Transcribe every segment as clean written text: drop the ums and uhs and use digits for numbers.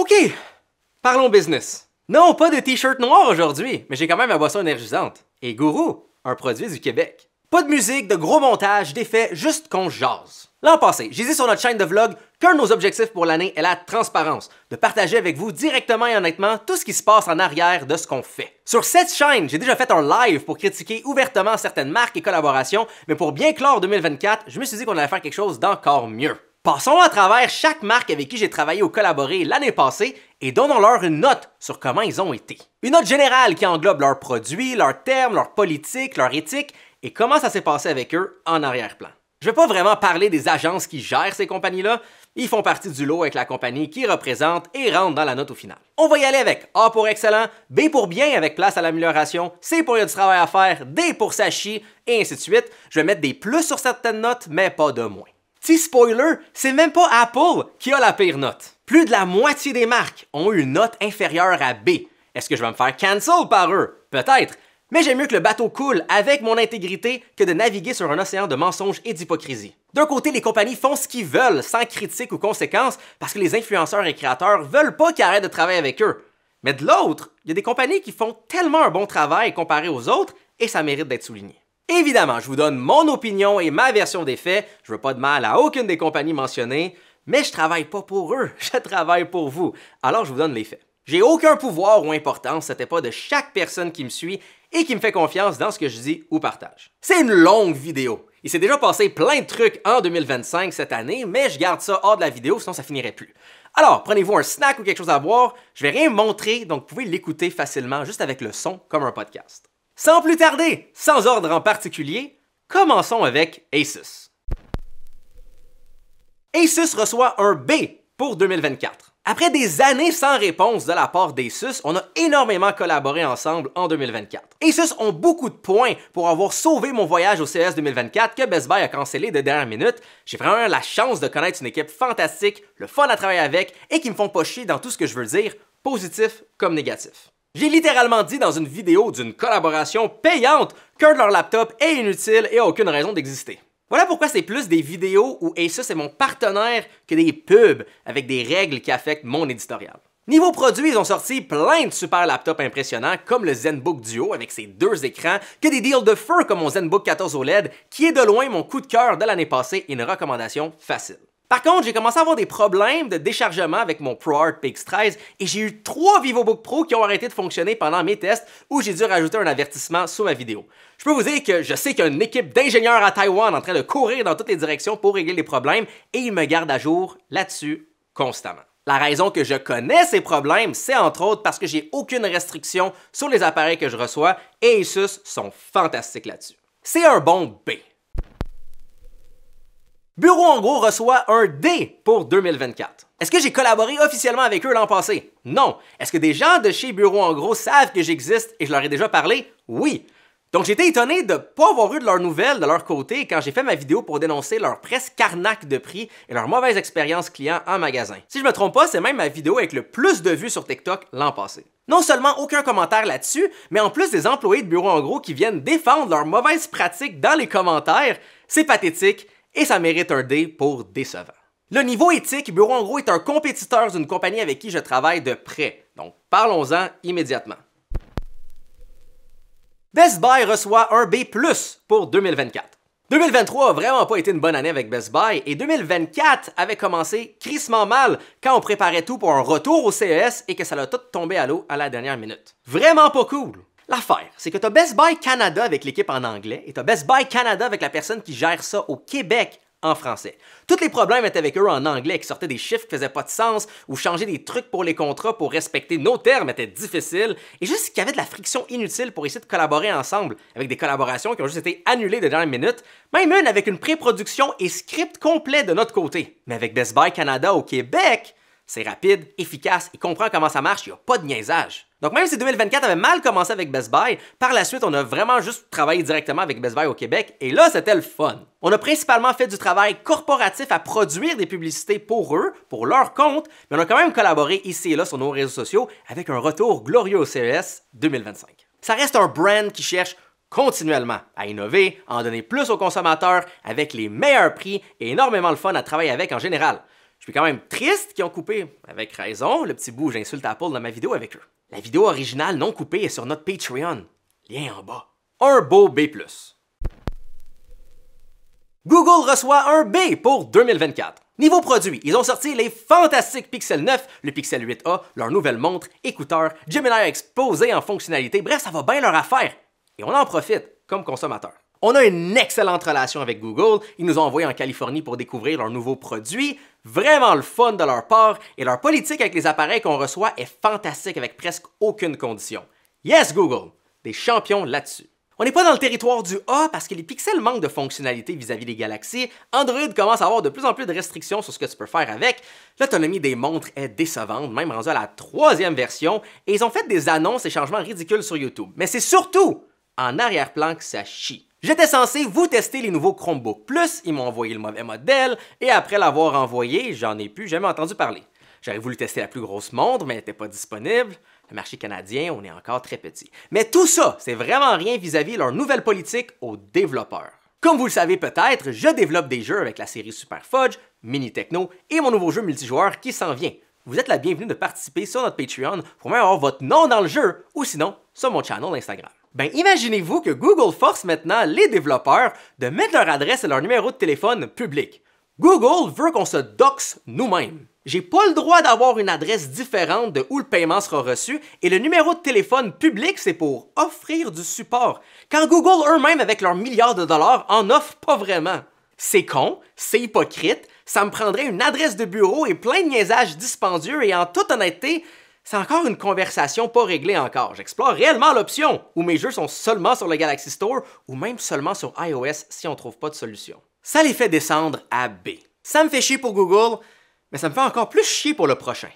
OK, parlons business. Non, pas de t-shirt noir aujourd'hui, mais j'ai quand même ma boisson énergisante. Et Gourou, un produit du Québec. Pas de musique, de gros montage, d'effets, juste qu'on jase. L'an passé, j'ai dit sur notre chaîne de vlog qu'un de nos objectifs pour l'année est la transparence, de partager avec vous directement et honnêtement tout ce qui se passe en arrière de ce qu'on fait. Sur cette chaîne, j'ai déjà fait un live pour critiquer ouvertement certaines marques et collaborations, mais pour bien clore 2024, je me suis dit qu'on allait faire quelque chose d'encore mieux. Passons à travers chaque marque avec qui j'ai travaillé ou collaboré l'année passée et donnons-leur une note sur comment ils ont été. Une note générale qui englobe leurs produits, leurs termes, leurs politiques, leur éthique et comment ça s'est passé avec eux en arrière-plan. Je ne vais pas vraiment parler des agences qui gèrent ces compagnies-là, ils font partie du lot avec la compagnie qui représente et rentrent dans la note au final. On va y aller avec A pour excellent, B pour bien avec place à l'amélioration, C pour il y a du travail à faire, D pour ça chie, et ainsi de suite. Je vais mettre des plus sur certaines notes, mais pas de moins. Petit spoiler, c'est même pas Apple qui a la pire note. Plus de la moitié des marques ont eu une note inférieure à B. Est-ce que je vais me faire cancel par eux? Peut-être. Mais j'aime mieux que le bateau coule avec mon intégrité que de naviguer sur un océan de mensonges et d'hypocrisie. D'un côté, les compagnies font ce qu'ils veulent sans critique ou conséquences parce que les influenceurs et créateurs veulent pas qu'ils arrêtent de travailler avec eux. Mais de l'autre, il y a des compagnies qui font tellement un bon travail comparé aux autres et ça mérite d'être souligné. Évidemment, je vous donne mon opinion et ma version des faits, je veux pas de mal à aucune des compagnies mentionnées, mais je travaille pas pour eux, je travaille pour vous, alors je vous donne les faits. J'ai aucun pouvoir ou importance, c'était pas de chaque personne qui me suit et qui me fait confiance dans ce que je dis ou partage. C'est une longue vidéo. Il s'est déjà passé plein de trucs en 2025 cette année, mais je garde ça hors de la vidéo, sinon ça finirait plus. Alors, prenez-vous un snack ou quelque chose à boire, je vais rien montrer, donc vous pouvez l'écouter facilement juste avec le son comme un podcast. Sans plus tarder, sans ordre en particulier, commençons avec Asus. Asus reçoit un B pour 2024. Après des années sans réponse de la part d'Asus, on a énormément collaboré ensemble en 2024. Asus ont beaucoup de points pour avoir sauvé mon voyage au CES 2024 que Best Buy a cancellé de dernière minute. J'ai vraiment la chance de connaître une équipe fantastique, le fun à travailler avec et qui me font pas chier dans tout ce que je veux dire, positif comme négatif. J'ai littéralement dit dans une vidéo d'une collaboration payante qu'un de leurs laptops est inutile et a aucune raison d'exister. Voilà pourquoi c'est plus des vidéos où Asus est mon partenaire que des pubs avec des règles qui affectent mon éditorial. Niveau produit, ils ont sorti plein de super laptops impressionnants comme le ZenBook Duo avec ses 2 écrans, que des deals de feu comme mon ZenBook 14 OLED qui est de loin mon coup de cœur de l'année passée et une recommandation facile. Par contre, j'ai commencé à avoir des problèmes de déchargement avec mon ProArt PX13 et j'ai eu 3 VivoBook Pro qui ont arrêté de fonctionner pendant mes tests où j'ai dû rajouter un avertissement sous ma vidéo. Je peux vous dire que je sais qu'il y a une équipe d'ingénieurs à Taïwan en train de courir dans toutes les directions pour régler les problèmes et ils me gardent à jour là-dessus constamment. La raison que je connais ces problèmes, c'est entre autres parce que j'ai aucune restriction sur les appareils que je reçois et Asus sont fantastiques là-dessus. C'est un bon B. Bureau en gros reçoit un D pour 2024. Est-ce que j'ai collaboré officiellement avec eux l'an passé? Non. Est-ce que des gens de chez Bureau en gros savent que j'existe et je leur ai déjà parlé? Oui. Donc j'ai été étonné de ne pas avoir eu de leurs nouvelles de leur côté quand j'ai fait ma vidéo pour dénoncer leur presque arnaque de prix et leur mauvaise expérience client en magasin. Si je me trompe pas, c'est même ma vidéo avec le plus de vues sur TikTok l'an passé. Non seulement aucun commentaire là-dessus, mais en plus des employés de Bureau en gros qui viennent défendre leurs mauvaises pratiques dans les commentaires, c'est pathétique et ça mérite un D pour décevant. Le niveau éthique, Bureau en gros est un compétiteur d'une compagnie avec qui je travaille de près. Donc parlons-en immédiatement. Best Buy reçoit un B+ pour 2024. 2023 a vraiment pas été une bonne année avec Best Buy et 2024 avait commencé crissement mal quand on préparait tout pour un retour au CES et que ça l'a tout tombé à l'eau à la dernière minute. Vraiment pas cool! L'affaire, c'est que t'as Best Buy Canada avec l'équipe en anglais et t'as Best Buy Canada avec la personne qui gère ça au Québec en français. Tous les problèmes étaient avec eux en anglais qui sortaient des chiffres qui faisaient pas de sens ou changer des trucs pour les contrats pour respecter nos termes était difficile et juste qu'il y avait de la friction inutile pour essayer de collaborer ensemble avec des collaborations qui ont juste été annulées de dernière minute, même une avec une pré-production et script complet de notre côté. Mais avec Best Buy Canada au Québec, c'est rapide, efficace, il comprend comment ça marche, il n'y a pas de niaisage. Donc même si 2024 avait mal commencé avec Best Buy, par la suite on a vraiment juste travaillé directement avec Best Buy au Québec et là c'était le fun. On a principalement fait du travail corporatif à produire des publicités pour eux, pour leur compte, mais on a quand même collaboré ici et là sur nos réseaux sociaux avec un retour glorieux au CES 2025. Ça reste un brand qui cherche continuellement à innover, à en donner plus aux consommateurs avec les meilleurs prix et énormément de fun à travailler avec en général. Je suis quand même triste qu'ils ont coupé, avec raison, le petit bout où j'insulte Apple dans ma vidéo avec eux. La vidéo originale non coupée est sur notre Patreon. Lien en bas. Un beau B+. Google reçoit un B pour 2024. Niveau produit, ils ont sorti les fantastiques Pixel 9, le Pixel 8a, leur nouvelle montre, écouteurs, Gemini exposé en fonctionnalité, bref, ça va bien leur affaire. Et on en profite, comme consommateur. On a une excellente relation avec Google, ils nous ont envoyé en Californie pour découvrir leurs nouveaux produits, vraiment le fun de leur part, et leur politique avec les appareils qu'on reçoit est fantastique avec presque aucune condition. Yes Google, des champions là-dessus. On n'est pas dans le territoire du A parce que les pixels manquent de fonctionnalités vis-à-vis des galaxies. Android commence à avoir de plus en plus de restrictions sur ce que tu peux faire avec. L'autonomie des montres est décevante, même rendue à la 3e version, et ils ont fait des annonces et changements ridicules sur YouTube. Mais c'est surtout en arrière-plan que ça chie. J'étais censé vous tester les nouveaux Chromebook Plus, ils m'ont envoyé le mauvais modèle, et après l'avoir envoyé, j'en ai plus jamais entendu parler. J'aurais voulu tester la plus grosse montre, mais elle n'était pas disponible. Le marché canadien, on est encore très petit. Mais tout ça, c'est vraiment rien vis-à-vis leur nouvelle politique aux développeurs. Comme vous le savez peut-être, je développe des jeux avec la série Super Fudge, Mini Techno et mon nouveau jeu multijoueur qui s'en vient. Vous êtes la bienvenue de participer sur notre Patreon pour même avoir votre nom dans le jeu ou sinon sur mon channel Instagram. Ben imaginez-vous que Google force maintenant les développeurs de mettre leur adresse et leur numéro de téléphone public. Google veut qu'on se doxe nous-mêmes. J'ai pas le droit d'avoir une adresse différente de où le paiement sera reçu et le numéro de téléphone public, c'est pour offrir du support. Quand Google eux-mêmes, avec leurs milliards de dollars, en offrent pas vraiment. C'est con, c'est hypocrite, ça me prendrait une adresse de bureau et plein de niaisages dispendieux et en toute honnêteté, c'est encore une conversation pas réglée encore. J'explore réellement l'option où mes jeux sont seulement sur le Galaxy Store ou même seulement sur iOS si on trouve pas de solution. Ça les fait descendre à B. Ça me fait chier pour Google, mais ça me fait encore plus chier pour le prochain.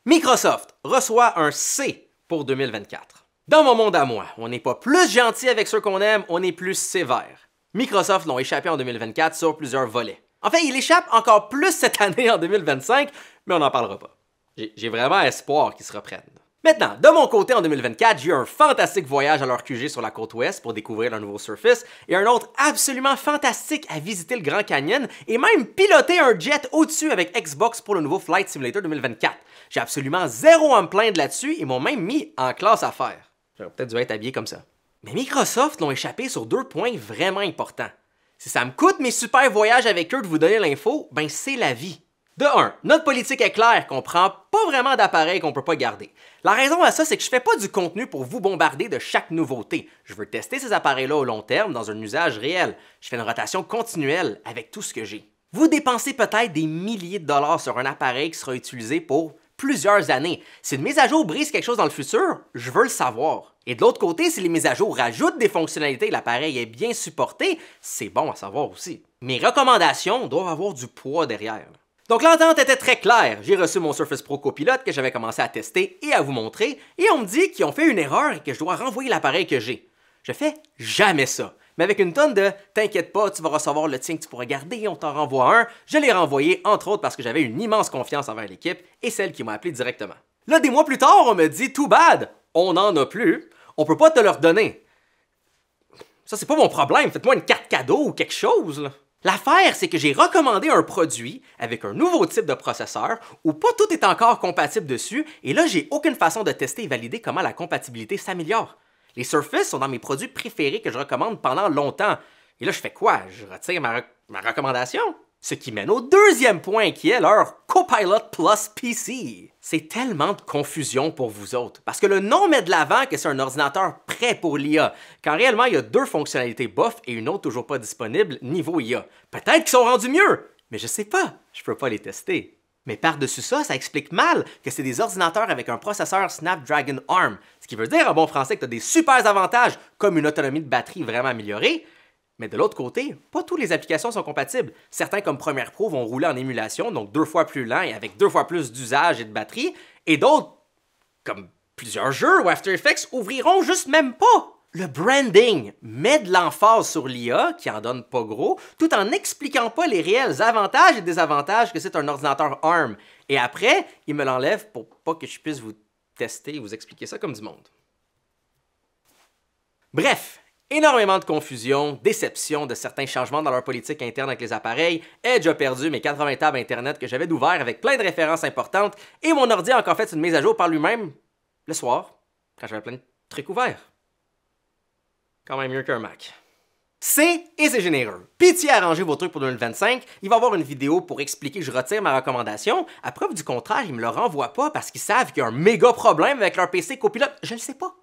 Microsoft reçoit un C pour 2024. Dans mon monde à moi, on n'est pas plus gentil avec ceux qu'on aime, on est plus sévère. Microsoft l'ont échappé en 2024 sur plusieurs volets. En fait, il échappe encore plus cette année en 2025, mais on n'en parlera pas. J'ai vraiment espoir qu'ils se reprennent. Maintenant, de mon côté, en 2024, j'ai eu un fantastique voyage à leur QG sur la côte ouest pour découvrir leur nouveau Surface et un autre absolument fantastique à visiter le Grand Canyon et même piloter un jet au-dessus avec Xbox pour le nouveau Flight Simulator 2024. J'ai absolument zéro à me plaindre là-dessus, ils m'ont même mis en classe à faire. J'aurais peut-être dû être habillé comme ça. Mais Microsoft l'ont échappé sur 2 points vraiment importants. Si ça me coûte mes super voyages avec eux de vous donner l'info, ben c'est la vie. De 1, notre politique est claire qu'on prend pas vraiment d'appareils qu'on peut pas garder. La raison à ça, c'est que je fais pas du contenu pour vous bombarder de chaque nouveauté. Je veux tester ces appareils-là au long terme dans un usage réel. Je fais une rotation continuelle avec tout ce que j'ai. Vous dépensez peut-être des milliers de dollars sur un appareil qui sera utilisé pour plusieurs années. Si une mise à jour brise quelque chose dans le futur, je veux le savoir. Et de l'autre côté, si les mises à jour rajoutent des fonctionnalités et l'appareil est bien supporté, c'est bon à savoir aussi. Mes recommandations doivent avoir du poids derrière. Donc l'entente était très claire. J'ai reçu mon Surface Pro copilote que j'avais commencé à tester et à vous montrer, et on me dit qu'ils ont fait une erreur et que je dois renvoyer l'appareil que j'ai. Je fais jamais ça. Mais avec une tonne de « t'inquiète pas, tu vas recevoir le tien que tu pourras garder, on t'en renvoie un », je l'ai renvoyé entre autres parce que j'avais une immense confiance envers l'équipe et celle qui m'a appelé directement. Là, des mois plus tard, on me dit « too bad, on n'en a plus, on peut pas te le redonner ». Ça, c'est pas mon problème, faites-moi une carte cadeau ou quelque chose, là. L'affaire, c'est que j'ai recommandé un produit avec un nouveau type de processeur où pas tout est encore compatible dessus et là, j'ai aucune façon de tester et valider comment la compatibilité s'améliore. Les Surface sont dans mes produits préférés que je recommande pendant longtemps. Et là, je fais quoi? Je retire ma recommandation? Ce qui mène au deuxième point qui est leur Copilot Plus PC. C'est tellement de confusion pour vous autres, parce que le nom met de l'avant que c'est un ordinateur prêt pour l'IA, quand réellement il y a 2 fonctionnalités bof et une autre toujours pas disponible niveau IA. Peut-être qu'ils sont rendus mieux, mais je sais pas, je peux pas les tester. Mais par-dessus ça, ça explique mal que c'est des ordinateurs avec un processeur Snapdragon ARM, ce qui veut dire en bon français que tu as des super avantages, comme une autonomie de batterie vraiment améliorée. Mais de l'autre côté, pas toutes les applications sont compatibles. Certains comme Premiere Pro vont rouler en émulation, donc 2 fois plus lent et avec 2 fois plus d'usage et de batterie, et d'autres, comme plusieurs jeux ou After Effects, ouvriront juste même pas. Le branding met de l'emphase sur l'IA, qui en donne pas gros, tout en n'expliquant pas les réels avantages et désavantages que c'est un ordinateur ARM. Et après, il me l'enlève pour pas que je puisse vous tester et vous expliquer ça comme du monde. Bref, Énormément de confusion, déception de certains changements dans leur politique interne avec les appareils. Edge a perdu mes 80 tables Internet que j'avais d'ouvert avec plein de références importantes et mon ordi a encore fait une mise à jour par lui-même le soir, quand j'avais plein de trucs ouverts. Quand même mieux qu'un Mac. C'est généreux. Pitié à arranger vos trucs pour 2025. Il va y avoir une vidéo pour expliquer que je retire ma recommandation. À preuve du contraire, ils me le renvoient pas parce qu'ils savent qu'il y a un méga problème avec leur PC copilote. Je le sais pas.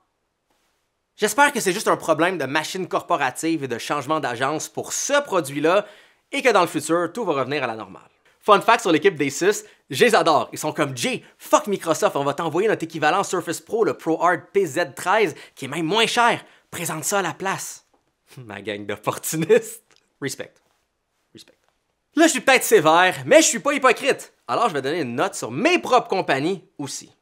J'espère que c'est juste un problème de machine corporative et de changement d'agence pour ce produit-là et que dans le futur, tout va revenir à la normale. Fun fact sur l'équipe d'Asus, je les adore. Ils sont comme Jay, fuck Microsoft, on va t'envoyer notre équivalent Surface Pro, le ProArt PZ13, qui est même moins cher. Présente ça à la place. Ma gang d'opportunistes. Respect. Respect. Là, je suis peut-être sévère, mais je suis pas hypocrite. Alors, je vais donner une note sur mes propres compagnies aussi.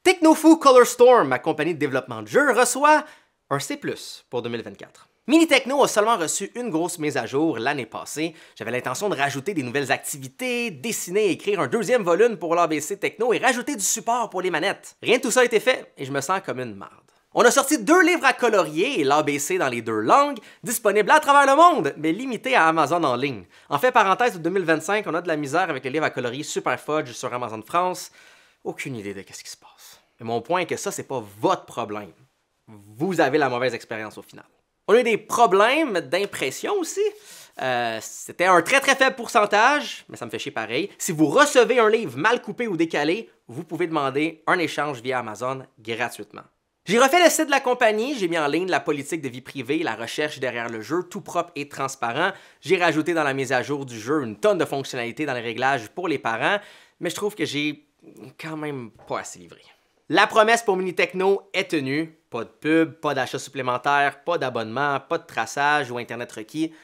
Technofu Color Storm, ma compagnie de développement de jeux, reçoit un C+ pour 2024. Mini Techno a seulement reçu une grosse mise à jour l'année passée. J'avais l'intention de rajouter des nouvelles activités, dessiner et écrire un deuxième volume pour l'ABC Techno et rajouter du support pour les manettes. Rien de tout ça a été fait et je me sens comme une marde. On a sorti 2 livres à colorier et l'ABC dans les 2 langues, disponibles à travers le monde, mais limités à Amazon en ligne. En fait, parenthèse, de 2025, on a de la misère avec les livres à colorier Super Fudge sur Amazon France. Aucune idée de ce qui se passe. Mais mon point est que ça, c'est pas votre problème. Vous avez la mauvaise expérience au final. On a eu des problèmes d'impression aussi. C'était un très faible pourcentage, mais ça me fait chier pareil. Si vous recevez un livre mal coupé ou décalé, vous pouvez demander un échange via Amazon gratuitement. J'ai refait le site de la compagnie, j'ai mis en ligne la politique de vie privée, la recherche derrière le jeu, tout propre et transparent. J'ai rajouté dans la mise à jour du jeu une tonne de fonctionnalités dans les réglages pour les parents, mais je trouve que j'ai quand même pas assez livré. La promesse pour Mini Techno est tenue. Pas de pub, pas d'achat supplémentaire, pas d'abonnement, pas de traçage ou Internet requis,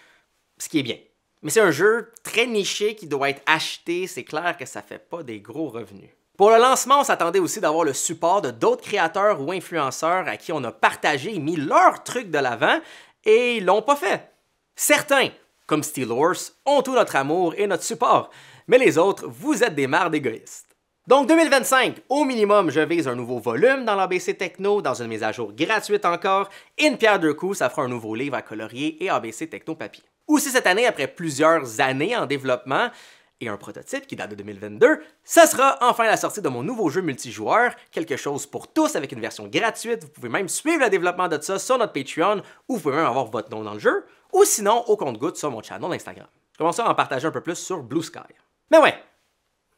ce qui est bien. Mais c'est un jeu très niché qui doit être acheté, c'est clair que ça fait pas des gros revenus. Pour le lancement, on s'attendait aussi d'avoir le support de d'autres créateurs ou influenceurs à qui on a partagé et mis leurs trucs de l'avant et ils l'ont pas fait. Certains, comme Steelhorse, ont tout notre amour et notre support, mais les autres, vous êtes des mardes égoïstes. Donc 2025, au minimum, je vise un nouveau volume dans l'ABC Techno, dans une mise à jour gratuite encore, et une pierre deux coups, ça fera un nouveau livre à colorier et ABC Techno papier. Aussi cette année, après plusieurs années en développement, et un prototype qui date de 2022, ça sera enfin la sortie de mon nouveau jeu multijoueur, quelque chose pour tous avec une version gratuite. Vous pouvez même suivre le développement de ça sur notre Patreon, ou vous pouvez même avoir votre nom dans le jeu, ou sinon au compte-gouttes sur mon channel Instagram. Je commence à en partager un peu plus sur Blue Sky. Mais ouais,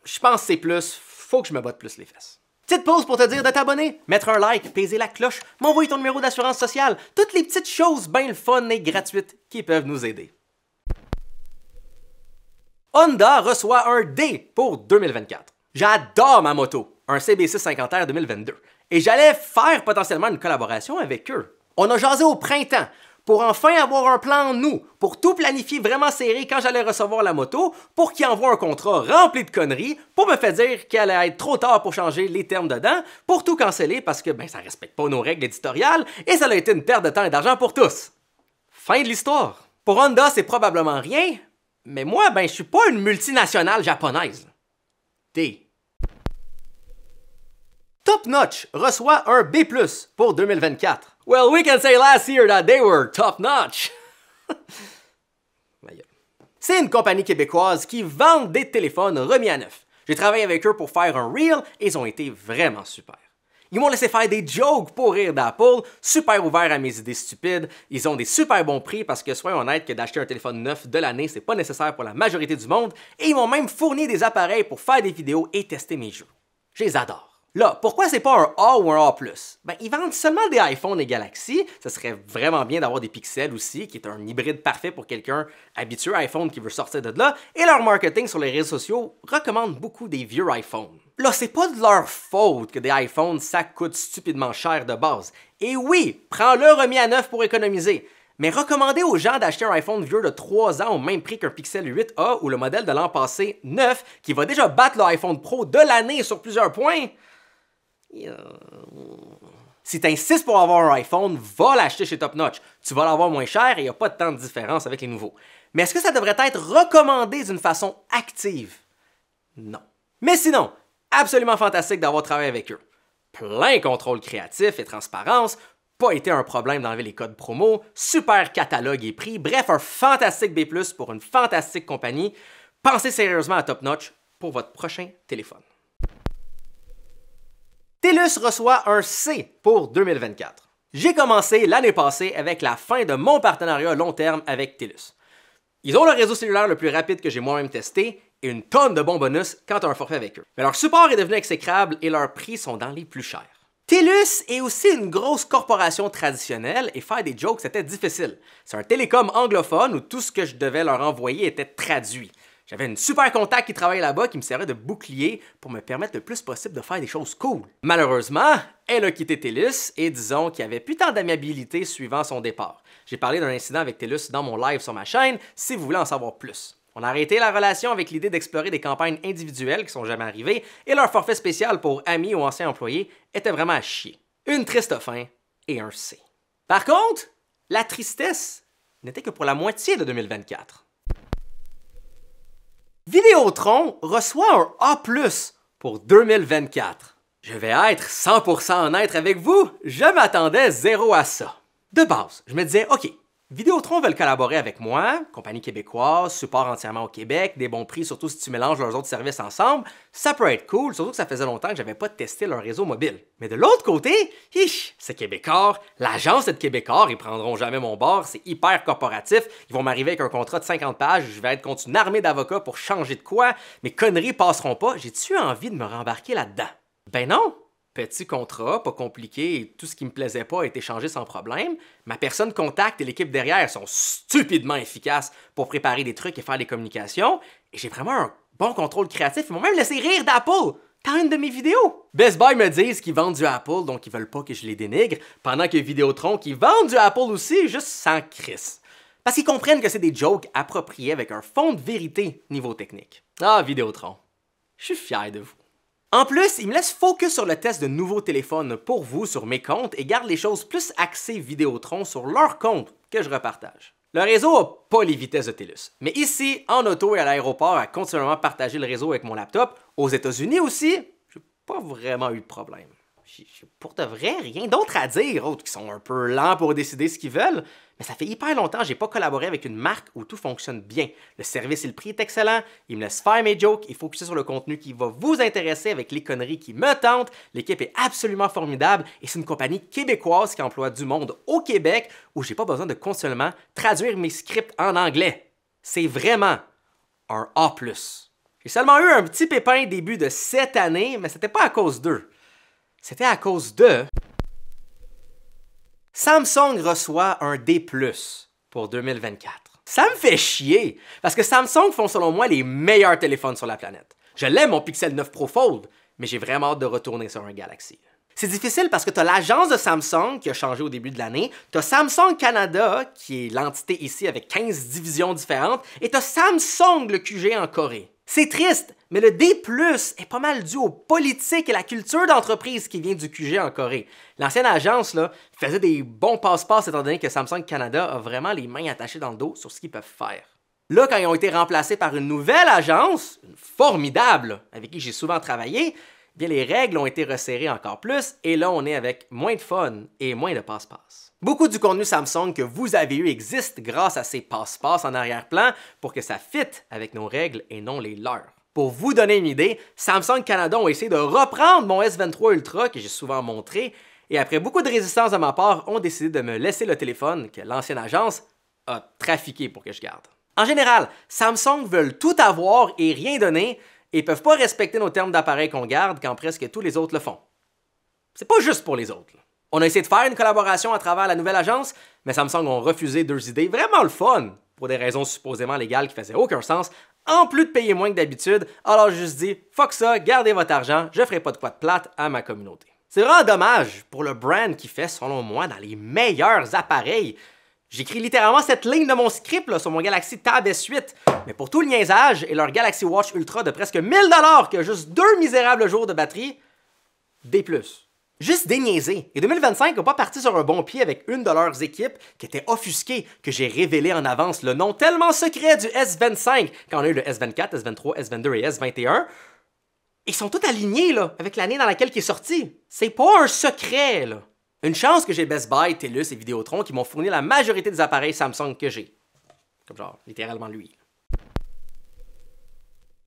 je pense que c'est plus, faut que je me botte plus les fesses. Petite pause pour te dire de t'abonner, mettre un like, peser la cloche, m'envoyer ton numéro d'assurance sociale, toutes les petites choses bien le fun et gratuites qui peuvent nous aider. Honda reçoit un D pour 2024. J'adore ma moto, un CB650R 2022, et j'allais faire potentiellement une collaboration avec eux. On a jasé au printemps pour enfin avoir un plan en nous, pour tout planifier vraiment serré quand j'allais recevoir la moto, pour qu'ils envoient un contrat rempli de conneries, pour me faire dire qu'elle allait être trop tard pour changer les termes dedans, pour tout canceller parce que ça respecte pas nos règles éditoriales, et ça a été une perte de temps et d'argent pour tous. Fin de l'histoire. Pour Honda, c'est probablement rien, mais moi, je suis pas une multinationale japonaise. D. Top Notch reçoit un B+ pour 2024. Well, we can say last year that they were top notch. C'est une compagnie québécoise qui vend des téléphones remis à neuf. J'ai travaillé avec eux pour faire un reel et ils ont été vraiment super. Ils m'ont laissé faire des jokes pour rire d'Apple, super ouverts à mes idées stupides. Ils ont des super bons prix parce que, soyons honnêtes, que d'acheter un téléphone neuf de l'année, c'est pas nécessaire pour la majorité du monde. Et ils m'ont même fourni des appareils pour faire des vidéos et tester mes jeux. Je les adore. Là, pourquoi c'est pas un A ou un A+? Ils vendent seulement des iPhones et Galaxy. Ça serait vraiment bien d'avoir des Pixels aussi, qui est un hybride parfait pour quelqu'un habitué à iPhone qui veut sortir de là. Et leur marketing sur les réseaux sociaux recommande beaucoup des vieux iPhones. Là, c'est pas de leur faute que des iPhones, ça coûte stupidement cher de base. Et oui, prends-le remis à neuf pour économiser. Mais recommander aux gens d'acheter un iPhone vieux de 3 ans au même prix qu'un Pixel 8a ou le modèle de l'an passé 9, qui va déjà battre le iPhone Pro de l'année sur plusieurs points... Si tu insistes pour avoir un iPhone, va l'acheter chez Top Notch. Tu vas l'avoir moins cher et il n'y a pas de tant de différence avec les nouveaux. Mais est-ce que ça devrait être recommandé d'une façon active? Non. Mais sinon, absolument fantastique d'avoir travaillé avec eux. Plein contrôle créatif et transparence, pas été un problème d'enlever les codes promo, super catalogue et prix, bref, un fantastique B+, pour une fantastique compagnie. Pensez sérieusement à Top Notch pour votre prochain téléphone. TELUS reçoit un C pour 2024. J'ai commencé l'année passée avec la fin de mon partenariat long terme avec TELUS. Ils ont le réseau cellulaire le plus rapide que j'ai moi-même testé et une tonne de bons bonus quand tu as un forfait avec eux. Mais leur support est devenu exécrable et leurs prix sont dans les plus chers. TELUS est aussi une grosse corporation traditionnelle et faire des jokes c'était difficile. C'est un télécom anglophone où tout ce que je devais leur envoyer était traduit. J'avais une super contact qui travaillait là-bas qui me servait de bouclier pour me permettre le plus possible de faire des choses cool. Malheureusement, elle a quitté TELUS et disons qu'il n'y avait plus tant d'amiabilité suivant son départ. J'ai parlé d'un incident avec TELUS dans mon live sur ma chaîne si vous voulez en savoir plus. On a arrêté la relation avec l'idée d'explorer des campagnes individuelles qui sont jamais arrivées et leur forfait spécial pour amis ou anciens employés était vraiment à chier. Une triste fin et un C. Par contre, la tristesse n'était que pour la moitié de 2024. Vidéotron reçoit un A+ pour 2024. Je vais être 100% honnête avec vous, je m'attendais zéro à ça. De base, je me disais, OK, Vidéotron veulent collaborer avec moi, compagnie québécoise, support entièrement au Québec, des bons prix, surtout si tu mélanges leurs autres services ensemble, ça peut être cool, surtout que ça faisait longtemps que j'avais pas testé leur réseau mobile. Mais de l'autre côté, c'est Québécois, l'agence est de Québécois, ils prendront jamais mon bord, c'est hyper corporatif, ils vont m'arriver avec un contrat de 50 pages, je vais être contre une armée d'avocats pour changer de quoi, mes conneries passeront pas, j'ai-tu envie de me rembarquer là-dedans? Ben non! Petit contrat, pas compliqué, et tout ce qui me plaisait pas a été changé sans problème. Ma personne contact et l'équipe derrière sont stupidement efficaces pour préparer des trucs et faire des communications. Et j'ai vraiment un bon contrôle créatif. Ils m'ont même laissé rire d'Apple dans une de mes vidéos. Best Buy me disent qu'ils vendent du Apple, donc ils veulent pas que je les dénigre, pendant que Vidéotron qui vendent du Apple aussi, juste sans crisse. Parce qu'ils comprennent que c'est des jokes appropriés avec un fond de vérité niveau technique. Ah, Vidéotron, je suis fier de vous. En plus, ils me laissent focus sur le test de nouveaux téléphones pour vous sur mes comptes et gardent les choses plus axées Vidéotron sur leur compte que je repartage. Le réseau n'a pas les vitesses de TELUS, mais ici, en auto et à l'aéroport, à continuellement partager le réseau avec mon laptop, aux États-Unis aussi, j'ai pas vraiment eu de problème. J'ai pour de vrai rien d'autre à dire, autres qui sont un peu lents pour décider ce qu'ils veulent, mais ça fait hyper longtemps que j'ai pas collaboré avec une marque où tout fonctionne bien. Le service et le prix est excellent, ils me laissent faire mes jokes et focuser sur le contenu qui va vous intéresser avec les conneries qui me tentent. L'équipe est absolument formidable et c'est une compagnie québécoise qui emploie du monde au Québec où j'ai pas besoin de continuellement traduire mes scripts en anglais. C'est vraiment un A+. J'ai seulement eu un petit pépin début de cette année, mais c'était pas à cause d'eux. C'était à cause de... Samsung reçoit un D+ pour 2024. Ça me fait chier, parce que Samsung font selon moi les meilleurs téléphones sur la planète. Je l'aime mon Pixel 9 Pro Fold, mais j'ai vraiment hâte de retourner sur un Galaxy. C'est difficile parce que tu as l'agence de Samsung qui a changé au début de l'année, tu as Samsung Canada, qui est l'entité ici avec 15 divisions différentes, et tu as Samsung le QG en Corée. C'est triste, mais le D+ est pas mal dû aux politiques et la culture d'entreprise qui vient du QG en Corée. L'ancienne agence là, faisait des bons passe-passe étant donné que Samsung Canada a vraiment les mains attachées dans le dos sur ce qu'ils peuvent faire. Là, quand ils ont été remplacés par une nouvelle agence, une formidable, avec qui j'ai souvent travaillé, bien les règles ont été resserrées encore plus et là on est avec moins de fun et moins de passe-passe. Beaucoup du contenu Samsung que vous avez eu existe grâce à ces passe-passe en arrière-plan pour que ça fitte avec nos règles et non les leurs. Pour vous donner une idée, Samsung Canada ont essayé de reprendre mon S23 Ultra que j'ai souvent montré et après beaucoup de résistance de ma part, ont décidé de me laisser le téléphone que l'ancienne agence a trafiqué pour que je garde. En général, Samsung veulent tout avoir et rien donner et peuvent pas respecter nos termes d'appareil qu'on garde quand presque tous les autres le font. C'est pas juste pour les autres. On a essayé de faire une collaboration à travers la nouvelle agence, mais Samsung ont refusé deux idées vraiment le fun, pour des raisons supposément légales qui faisaient aucun sens, en plus de payer moins que d'habitude, alors j'ai juste dit « fuck ça, gardez votre argent, je ferai pas de quoi de plate à ma communauté ». C'est vraiment dommage pour le brand qui fait, selon moi, dans les meilleurs appareils. J'écris littéralement cette ligne de mon script là, sur mon Galaxy Tab S8, mais pour tout le niaisage et leur Galaxy Watch Ultra de presque 1000 $ qui a juste 2 misérables jours de batterie, D+. Juste déniaisé. Et 2025 n'a pas parti sur un bon pied avec une de leurs équipes qui était offusquée que j'ai révélé en avance le nom tellement secret du S25 quand on a eu le S24, S23, S22 et S21. Ils sont tous alignés là, avec l'année dans laquelle il est sorti. C'est pas un secret là. Une chance que j'ai Best Buy, TELUS et Vidéotron qui m'ont fourni la majorité des appareils Samsung que j'ai. Comme genre, littéralement lui.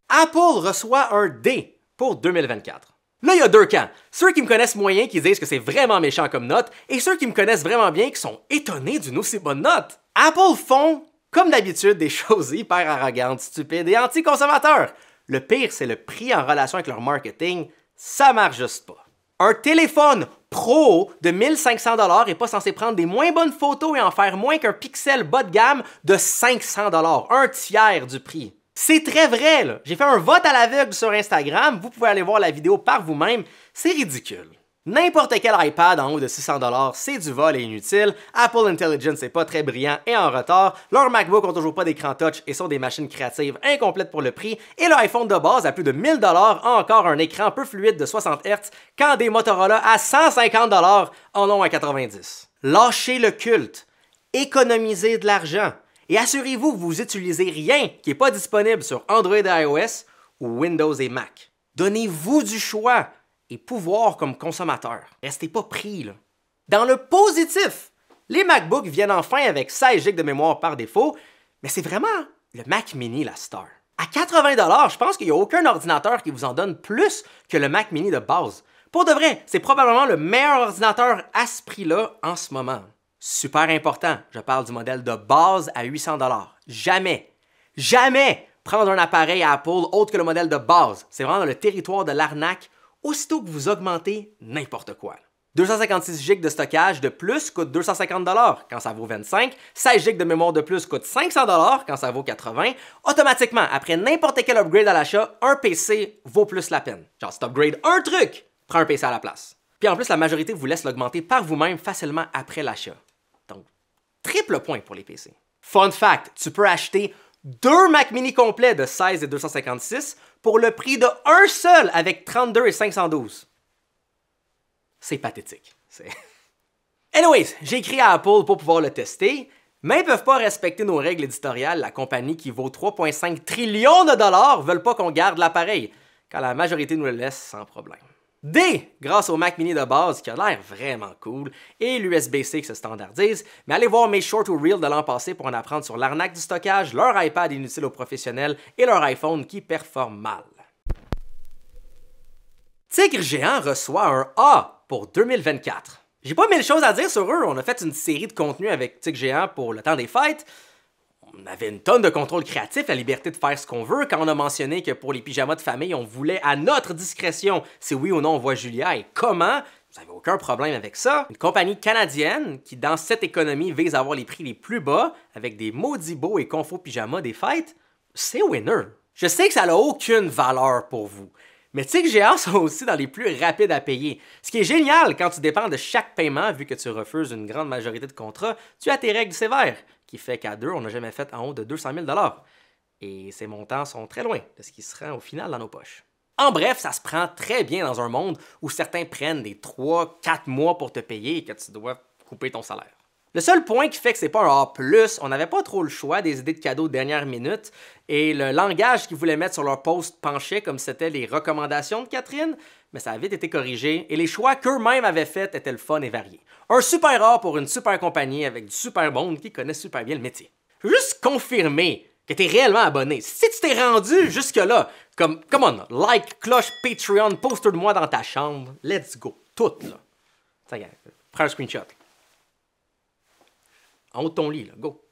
Apple reçoit un D pour 2024. Là, il y a deux camps. Ceux qui me connaissent moyen qui disent que c'est vraiment méchant comme note, et ceux qui me connaissent vraiment bien qui sont étonnés d'une aussi bonne note. Apple font, comme d'habitude, des choses hyper arrogantes, stupides et anti-consommateurs. Le pire, c'est le prix en relation avec leur marketing. Ça marche juste pas. Un téléphone Pro de 1500 $ est pas censé prendre des moins bonnes photos et en faire moins qu'un Pixel bas de gamme de 500 $, un tiers du prix. C'est très vrai, là. J'ai fait un vote à l'aveugle sur Instagram, vous pouvez aller voir la vidéo par vous-même, c'est ridicule. N'importe quel iPad en haut de 600 $, c'est du vol et inutile, Apple Intelligence n'est pas très brillant et en retard, leurs MacBook ont toujours pas d'écran touch et sont des machines créatives incomplètes pour le prix, et l'iPhone de base à plus de 1000 $ a encore un écran peu fluide de 60 Hz, quand des Motorola à 150 $ en ont à 90. Lâchez le culte, économisez de l'argent, et assurez-vous que vous n'utilisez rien qui n'est pas disponible sur Android et iOS ou Windows et Mac. Donnez-vous du choix et pouvoir comme consommateur. Restez pas pris, là. Dans le positif, les MacBooks viennent enfin avec 16 GB de mémoire par défaut, mais c'est vraiment le Mac Mini la star. À 80 $, je pense qu'il n'y a aucun ordinateur qui vous en donne plus que le Mac Mini de base. Pour de vrai, c'est probablement le meilleur ordinateur à ce prix-là en ce moment. Super important, je parle du modèle de base à 800 $. Jamais prendre un appareil Apple autre que le modèle de base. C'est vraiment dans le territoire de l'arnaque aussitôt que vous augmentez n'importe quoi. 256 GB de stockage de plus coûte 250 $ quand ça vaut 25, 16 GB de mémoire de plus coûte 500 $ quand ça vaut 80. Automatiquement, après n'importe quel upgrade à l'achat, un PC vaut plus la peine. Genre, si tu upgrades un truc, prends un PC à la place. Puis en plus, la majorité vous laisse l'augmenter par vous-même facilement après l'achat. Donc, triple point pour les PC. Fun fact, tu peux acheter 2 Mac Mini complets de 16 et 256 pour le prix de un seul avec 32 et 512. C'est pathétique. Anyways, j'ai écrit à Apple pour pouvoir le tester, mais ils ne peuvent pas respecter nos règles éditoriales. La compagnie qui vaut 3,5 trillions de dollars veulent pas qu'on garde l'appareil, quand la majorité nous le laisse sans problème. D, grâce au Mac Mini de base qui a l'air vraiment cool, et l'USB-C qui se standardise, mais allez voir mes shorts ou reels de l'an passé pour en apprendre sur l'arnaque du stockage, leur iPad inutile aux professionnels et leur iPhone qui performe mal. Tigre Géant reçoit un A pour 2024. J'ai pas mille choses à dire sur eux, on a fait une série de contenus avec Tigre Géant pour le temps des fêtes. On avait une tonne de contrôle créatif, la liberté de faire ce qu'on veut. Quand on a mentionné que pour les pyjamas de famille, on voulait à notre discrétion si oui ou non on voit Julia et comment, vous n'avez aucun problème avec ça. Une compagnie canadienne qui, dans cette économie, vise à avoir les prix les plus bas avec des maudits beaux et confort pyjamas des fêtes, c'est winner. Je sais que ça n'a aucune valeur pour vous, mais Tigre Géant sont aussi dans les plus rapides à payer. Ce qui est génial quand tu dépends de chaque paiement, vu que tu refuses une grande majorité de contrats, tu as tes règles sévères, qui fait qu'à deux, on n'a jamais fait en haut de 200 000 $. Et ces montants sont très loin de ce qui se rend au final dans nos poches. En bref, ça se prend très bien dans un monde où certains prennent des 3-4 mois pour te payer et que tu dois couper ton salaire. Le seul point qui fait que c'est pas un A+, on n'avait pas trop le choix des idées de cadeaux de dernière minute et le langage qu'ils voulaient mettre sur leur post penchait comme c'était les recommandations de Catherine, mais ça a vite été corrigé et les choix qu'eux-mêmes avaient faits étaient le fun et variés. Un super A pour une super compagnie avec du super monde qui connaît super bien le métier. Je veux juste confirmer que tu es réellement abonné. Si tu t'es rendu jusque-là, come on, like, cloche, Patreon, poster de moi dans ta chambre, let's go, tout là. Ça y est, prends un screenshot. En haut de ton lit, là, go.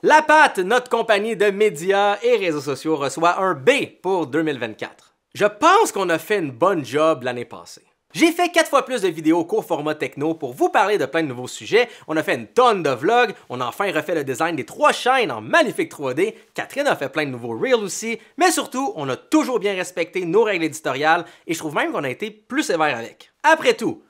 La Patte, notre compagnie de médias et réseaux sociaux, reçoit un B pour 2024. Je pense qu'on a fait une bonne job l'année passée. J'ai fait 4 fois plus de vidéos court format techno pour vous parler de plein de nouveaux sujets. On a fait une tonne de vlogs. On a enfin refait le design des 3 chaînes en magnifique 3D. Catherine a fait plein de nouveaux reels aussi. Mais surtout, on a toujours bien respecté nos règles éditoriales et je trouve même qu'on a été plus sévère avec. Après tout,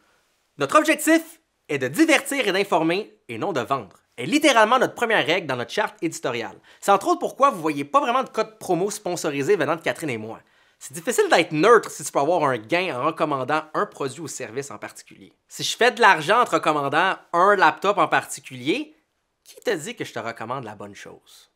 notre objectif est de divertir et d'informer et non de vendre. C'est littéralement notre première règle dans notre charte éditoriale. C'est entre autres pourquoi vous ne voyez pas vraiment de code promo sponsorisé venant de Catherine et moi. C'est difficile d'être neutre si tu peux avoir un gain en recommandant un produit ou service en particulier. Si je fais de l'argent en te recommandant un laptop en particulier, qui te dit que je te recommande la bonne chose?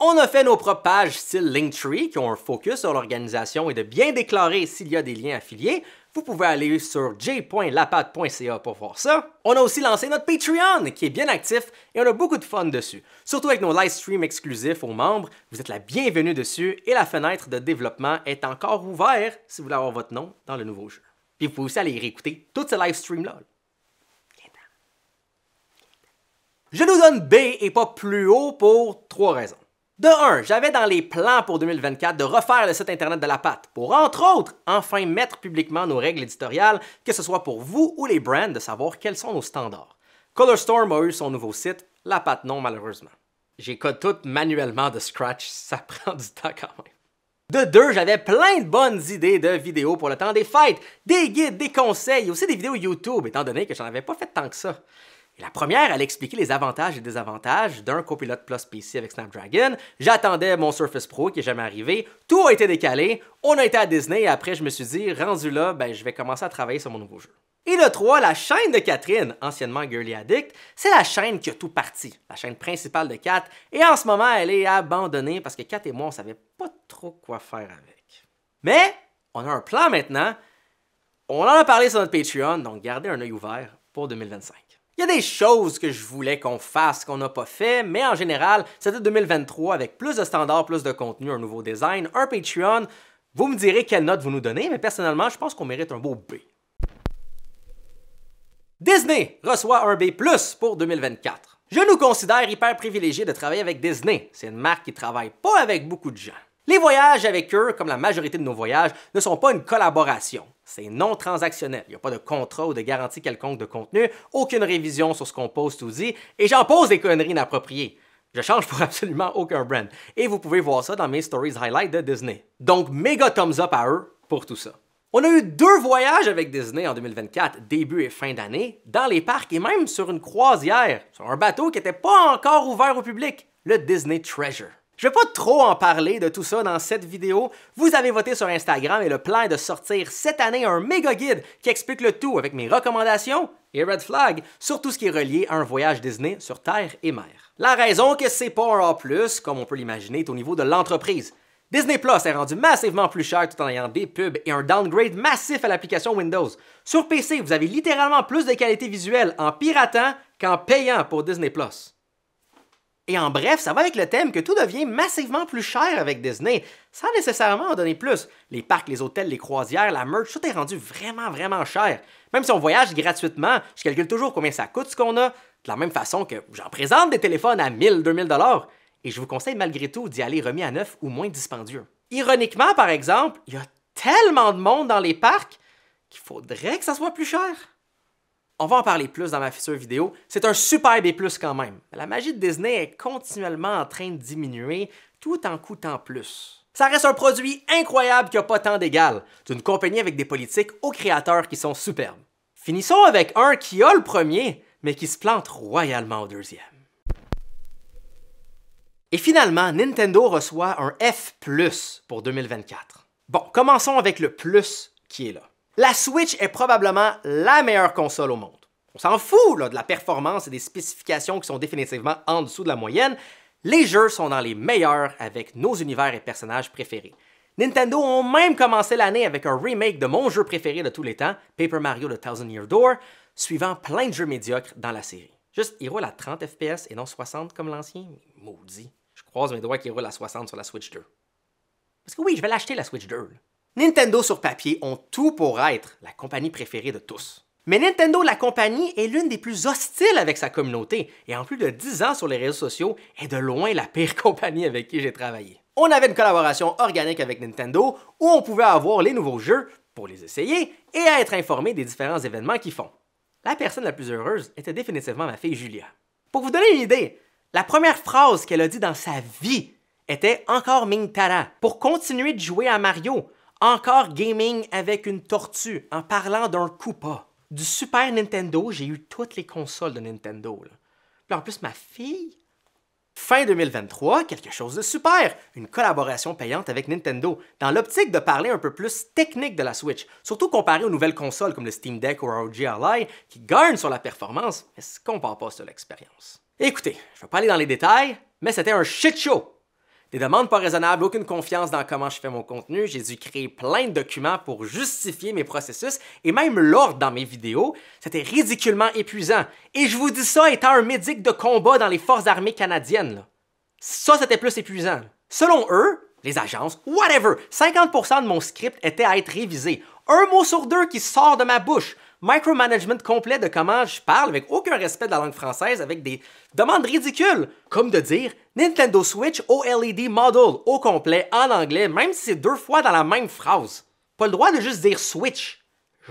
On a fait nos propres pages style Linktree qui ont un focus sur l'organisation et de bien déclarer s'il y a des liens affiliés. Vous pouvez aller sur j.lapatte.ca pour voir ça. On a aussi lancé notre Patreon qui est bien actif et on a beaucoup de fun dessus. Surtout avec nos live streams exclusifs aux membres, vous êtes la bienvenue dessus et la fenêtre de développement est encore ouverte si vous voulez avoir votre nom dans le nouveau jeu. Puis vous pouvez aussi aller réécouter tous ces live streams-là. Je nous donne B et pas plus haut pour 3 raisons. De 1, j'avais dans les plans pour 2024 de refaire le site internet de La Patte pour, entre autres, enfin mettre publiquement nos règles éditoriales, que ce soit pour vous ou les brands, de savoir quels sont nos standards. Colorstorm a eu son nouveau site, La Patte non malheureusement. J'ai code tout manuellement de scratch, ça prend du temps quand même. De 2, j'avais plein de bonnes idées de vidéos pour le temps des fêtes, des guides, des conseils, aussi des vidéos YouTube, étant donné que j'en avais pas fait tant que ça. Et la première, elle expliquait les avantages et désavantages d'un Copilot Plus PC avec Snapdragon. J'attendais mon Surface Pro qui n'est jamais arrivé. Tout a été décalé. On a été à Disney et après, je me suis dit, rendu là, je vais commencer à travailler sur mon nouveau jeu. Et le 3, la chaîne de Catherine, anciennement Girly Addict, c'est la chaîne qui a tout parti, la chaîne principale de Kat. Et en ce moment, elle est abandonnée parce que Kat et moi, on savait pas trop quoi faire avec. Mais, on a un plan maintenant. On en a parlé sur notre Patreon, donc gardez un œil ouvert pour 2025. Il y a des choses que je voulais qu'on fasse qu'on n'a pas fait, mais en général, c'était 2023 avec plus de standards, plus de contenu, un nouveau design, un Patreon. Vous me direz quelle note vous nous donnez, mais personnellement, je pense qu'on mérite un beau B. Disney reçoit un B+ pour 2024. Je nous considère hyper privilégiés de travailler avec Disney. C'est une marque qui ne travaille pas avec beaucoup de gens. Les voyages avec eux, comme la majorité de nos voyages, ne sont pas une collaboration. C'est non transactionnel. Il n'y a pas de contrat ou de garantie quelconque de contenu, aucune révision sur ce qu'on poste ou dit, et j'en pose des conneries inappropriées. Je change pour absolument aucun brand. Et vous pouvez voir ça dans mes stories highlights de Disney. Donc, méga thumbs up à eux pour tout ça. On a eu 2 voyages avec Disney en 2024, début et fin d'année, dans les parcs et même sur une croisière, sur un bateau qui n'était pas encore ouvert au public, le Disney Treasure. Je ne vais pas trop en parler de tout ça dans cette vidéo. Vous avez voté sur Instagram et le plan est de sortir cette année un méga guide qui explique le tout avec mes recommandations et red flag sur tout ce qui est relié à un voyage Disney sur terre et mer. La raison que c'est pas un A+, comme on peut l'imaginer, est au niveau de l'entreprise. Disney Plus est rendu massivement plus cher tout en ayant des pubs et un downgrade massif à l'application Windows. Sur PC, vous avez littéralement plus de qualité visuelle en piratant qu'en payant pour Disney Plus. Et en bref, ça va avec le thème que tout devient massivement plus cher avec Disney, sans nécessairement en donner plus. Les parcs, les hôtels, les croisières, la merch, tout est rendu vraiment cher. Même si on voyage gratuitement, je calcule toujours combien ça coûte ce qu'on a, de la même façon que j'en présente des téléphones à 1000, 2000 $, et je vous conseille malgré tout d'y aller remis à neuf ou moins dispendieux. Ironiquement, par exemple, il y a tellement de monde dans les parcs qu'il faudrait que ça soit plus cher. On va en parler plus dans ma future vidéo. C'est un super B+ quand même. La magie de Disney est continuellement en train de diminuer tout en coûtant plus. Ça reste un produit incroyable qui n'a pas tant d'égal, d'une compagnie avec des politiques aux créateurs qui sont superbes. Finissons avec un qui a le premier, mais qui se plante royalement au deuxième. Et finalement, Nintendo reçoit un F+ pour 2024. Bon, commençons avec le plus qui est là. La Switch est probablement la meilleure console au monde. On s'en fout là, de la performance et des spécifications qui sont définitivement en dessous de la moyenne. Les jeux sont dans les meilleurs avec nos univers et personnages préférés. Nintendo ont même commencé l'année avec un remake de mon jeu préféré de tous les temps, Paper Mario The Thousand Year Door, suivant plein de jeux médiocres dans la série. Juste, il roule à 30 FPS et non 60 comme l'ancien. Maudit. Je croise mes doigts qu'il roule à 60 sur la Switch 2. Parce que oui, je vais l'acheter la Switch 2. Là. Nintendo sur papier ont tout pour être la compagnie préférée de tous. Mais Nintendo, la compagnie, est l'une des plus hostiles avec sa communauté et en plus de 10 ans sur les réseaux sociaux, est de loin la pire compagnie avec qui j'ai travaillé. On avait une collaboration organique avec Nintendo où on pouvait avoir les nouveaux jeux pour les essayer et être informé des différents événements qu'ils font. La personne la plus heureuse était définitivement ma fille Julia. Pour vous donner une idée, la première phrase qu'elle a dit dans sa vie était « Encore Ming Tara » pour continuer de jouer à Mario. Encore gaming avec une tortue en parlant d'un Koopa. Du Super Nintendo, j'ai eu toutes les consoles de Nintendo. Là. Puis en plus, ma fille... Fin 2023, quelque chose de super! Une collaboration payante avec Nintendo, dans l'optique de parler un peu plus technique de la Switch, surtout comparé aux nouvelles consoles comme le Steam Deck ou ROG Ally, qui gagnent sur la performance, mais ne se comparent pas sur l'expérience. Écoutez, je ne vais pas aller dans les détails, mais c'était un shit show! Des demandes pas raisonnables, aucune confiance dans comment je fais mon contenu. J'ai dû créer plein de documents pour justifier mes processus et même l'ordre dans mes vidéos. C'était ridiculement épuisant. Et je vous dis ça étant un médic de combat dans les forces armées canadiennes. Là. Ça, c'était plus épuisant. Selon eux, les agences, whatever, 50% de mon script était à être révisé. Un mot sur deux qui sort de ma bouche. Micromanagement complet de comment je parle avec aucun respect de la langue française, avec des demandes ridicules, comme de dire Nintendo Switch OLED Model au complet en anglais, même si c'est 2 fois dans la même phrase. Pas le droit de juste dire Switch.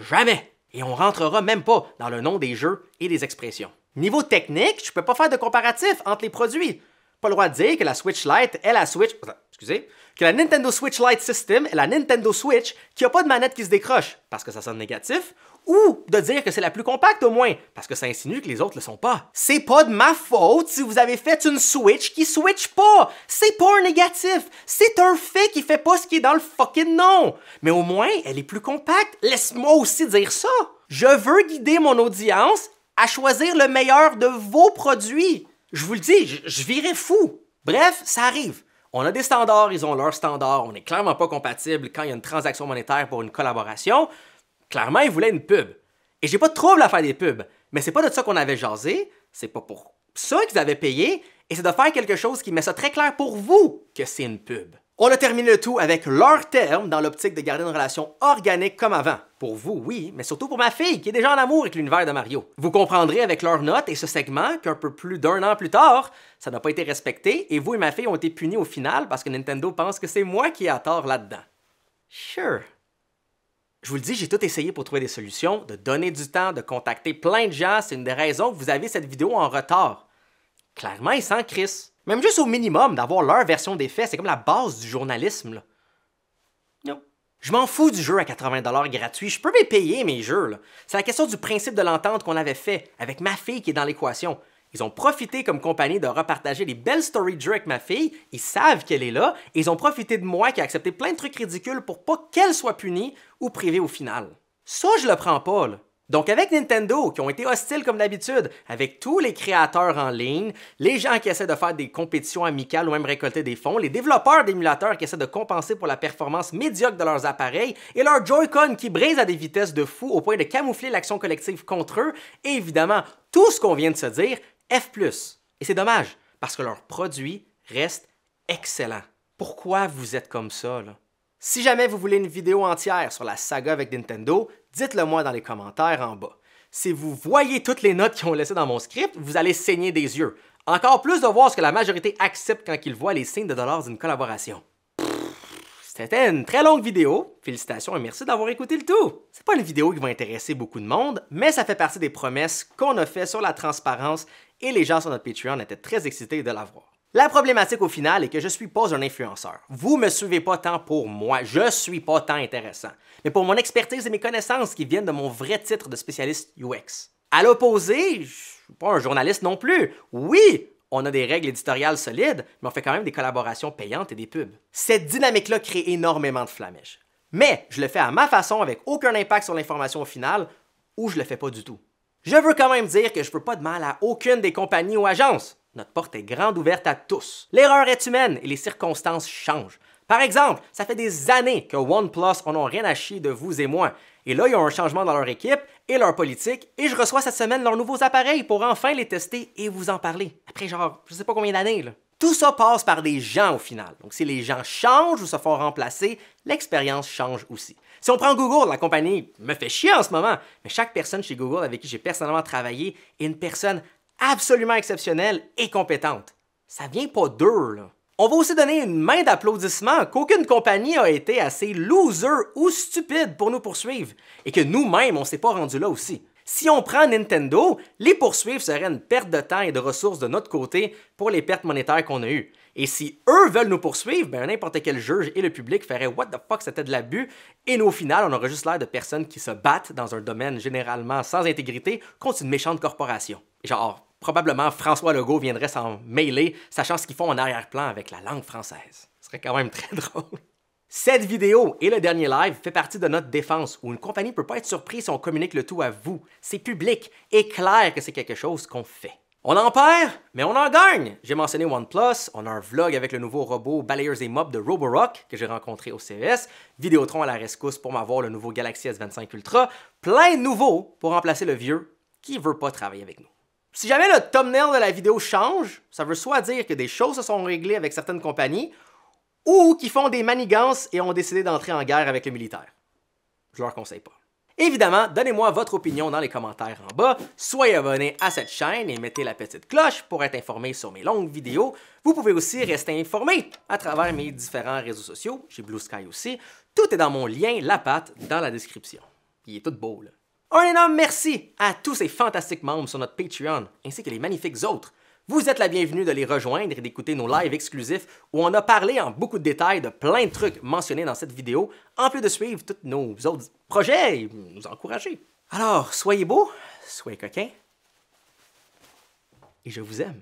Jamais. Et on rentrera même pas dans le nom des jeux et des expressions. Niveau technique, je peux pas faire de comparatif entre les produits. Pas le droit de dire que la Switch Lite est la Switch... Excusez. Que la Nintendo Switch Lite System est la Nintendo Switch qui a pas de manette qui se décroche, parce que ça sonne négatif, ou de dire que c'est la plus compacte au moins, parce que ça insinue que les autres le sont pas. C'est pas de ma faute si vous avez fait une Switch qui switch pas! C'est pas un négatif! C'est un fait qui fait pas ce qui est dans le fucking nom! Mais au moins, elle est plus compacte! Laisse-moi aussi dire ça! Je veux guider mon audience à choisir le meilleur de vos produits! Je vous le dis, je virais fou! Bref, ça arrive. On a des standards, ils ont leurs standards, on n'est clairement pas compatible quand il y a une transaction monétaire pour une collaboration. Clairement, ils voulaient une pub. Et j'ai pas de trouble à faire des pubs, mais c'est pas de ça qu'on avait jasé, c'est pas pour ça qu'ils avaient payé, et c'est de faire quelque chose qui met ça très clair pour vous que c'est une pub. On a terminé le tout avec leurs termes dans l'optique de garder une relation organique comme avant. Pour vous, oui, mais surtout pour ma fille qui est déjà en amour avec l'univers de Mario. Vous comprendrez avec leurs notes et ce segment qu'un peu plus d'1 an plus tard, ça n'a pas été respecté et vous et ma fille ont été punis au final parce que Nintendo pense que c'est moi qui ai à tort là-dedans. Sure. Je vous le dis, j'ai tout essayé pour trouver des solutions, de donner du temps, de contacter plein de gens. C'est une des raisons que vous avez cette vidéo en retard. Clairement, ils s'en crissent. Même juste au minimum, d'avoir leur version des faits, c'est comme la base du journalisme. Là. Non. Je m'en fous du jeu à 80$ gratuit. Je peux me payer mes jeux. Là. C'est la question du principe de l'entente qu'on avait fait avec ma fille qui est dans l'équation. Ils ont profité comme compagnie de repartager les belles stories de jeu avec ma fille. Ils savent qu'elle est là. Et ils ont profité de moi qui a accepté plein de trucs ridicules pour pas qu'elle soit punie ou privée au final. Ça, je le prends pas, là. Donc avec Nintendo, qui ont été hostiles comme d'habitude, avec tous les créateurs en ligne, les gens qui essaient de faire des compétitions amicales ou même récolter des fonds, les développeurs d'émulateurs qui essaient de compenser pour la performance médiocre de leurs appareils, et leurs Joy-Con qui brisent à des vitesses de fou au point de camoufler l'action collective contre eux, et évidemment, tout ce qu'on vient de se dire, F+. Et c'est dommage, parce que leurs produits restent excellents. Pourquoi vous êtes comme ça, là? Si jamais vous voulez une vidéo entière sur la saga avec Nintendo, dites-le moi dans les commentaires en bas. Si vous voyez toutes les notes qu'ils ont laissées dans mon script, vous allez saigner des yeux. Encore plus de voir ce que la majorité accepte quand ils voient les signes de dollars d'une collaboration. C'était une très longue vidéo. Félicitations et merci d'avoir écouté le tout. C'est pas une vidéo qui va intéresser beaucoup de monde, mais ça fait partie des promesses qu'on a fait sur la transparence et les gens sur notre Patreon étaient très excités de la voir. La problématique au final est que je suis pas un influenceur. Vous me suivez pas tant pour moi, je suis pas tant intéressant, mais pour mon expertise et mes connaissances qui viennent de mon vrai titre de spécialiste UX. À l'opposé, je suis pas un journaliste non plus. Oui, on a des règles éditoriales solides, mais on fait quand même des collaborations payantes et des pubs. Cette dynamique-là crée énormément de flamèche. Mais je le fais à ma façon avec aucun impact sur l'information au final, ou je le fais pas du tout. Je veux quand même dire que je veux pas de mal à aucune des compagnies ou agences. Notre porte est grande ouverte à tous. L'erreur est humaine et les circonstances changent. Par exemple, ça fait des années que OnePlus en ont rien à chier de vous et moi. Et là, ils ont un changement dans leur équipe et leur politique, et je reçois cette semaine leurs nouveaux appareils pour enfin les tester et vous en parler. Après genre, je sais pas combien d'années, là. Tout ça passe par des gens au final. Donc si les gens changent ou se font remplacer, l'expérience change aussi. Si on prend Google, la compagnie me fait chier en ce moment, mais chaque personne chez Google avec qui j'ai personnellement travaillé est une personne absolument exceptionnelle et compétente. Ça vient pas d'eux, là. On va aussi donner une main d'applaudissement qu'aucune compagnie a été assez loser ou stupide pour nous poursuivre et que nous-mêmes, on s'est pas rendu là aussi. Si on prend Nintendo, les poursuivre serait une perte de temps et de ressources de notre côté pour les pertes monétaires qu'on a eues. Et si eux veulent nous poursuivre, ben n'importe quel juge et le public ferait « What the fuck, c'était de l'abus » et nous, au final, on aurait juste l'air de personnes qui se battent dans un domaine généralement sans intégrité contre une méchante corporation. Genre, probablement François Legault viendrait s'en mêler, sachant ce qu'ils font en arrière-plan avec la langue française. Ce serait quand même très drôle. Cette vidéo et le dernier live fait partie de notre défense, où une compagnie ne peut pas être surprise si on communique le tout à vous. C'est public et clair que c'est quelque chose qu'on fait. On en perd, mais on en gagne! J'ai mentionné OnePlus, on a un vlog avec le nouveau robot balayeurs et mops de Roborock que j'ai rencontré au CES, Vidéotron à la rescousse pour m'avoir le nouveau Galaxy S25 Ultra, plein de nouveaux pour remplacer le vieux qui veut pas travailler avec nous. Si jamais le thumbnail de la vidéo change, ça veut soit dire que des choses se sont réglées avec certaines compagnies ou qu'ils font des manigances et ont décidé d'entrer en guerre avec le militaire. Je leur conseille pas. Évidemment, donnez-moi votre opinion dans les commentaires en bas, soyez abonné à cette chaîne et mettez la petite cloche pour être informé sur mes longues vidéos. Vous pouvez aussi rester informé à travers mes différents réseaux sociaux, j'ai Blue Sky aussi. Tout est dans mon lien La Patte dans la description. Il est tout beau là. Un énorme merci à tous ces fantastiques membres sur notre Patreon, ainsi que les magnifiques autres. Vous êtes la bienvenue de les rejoindre et d'écouter nos lives exclusifs où on a parlé en beaucoup de détails de plein de trucs mentionnés dans cette vidéo, en plus de suivre tous nos autres projets et nous encourager. Alors, soyez beaux, soyez coquins, et je vous aime.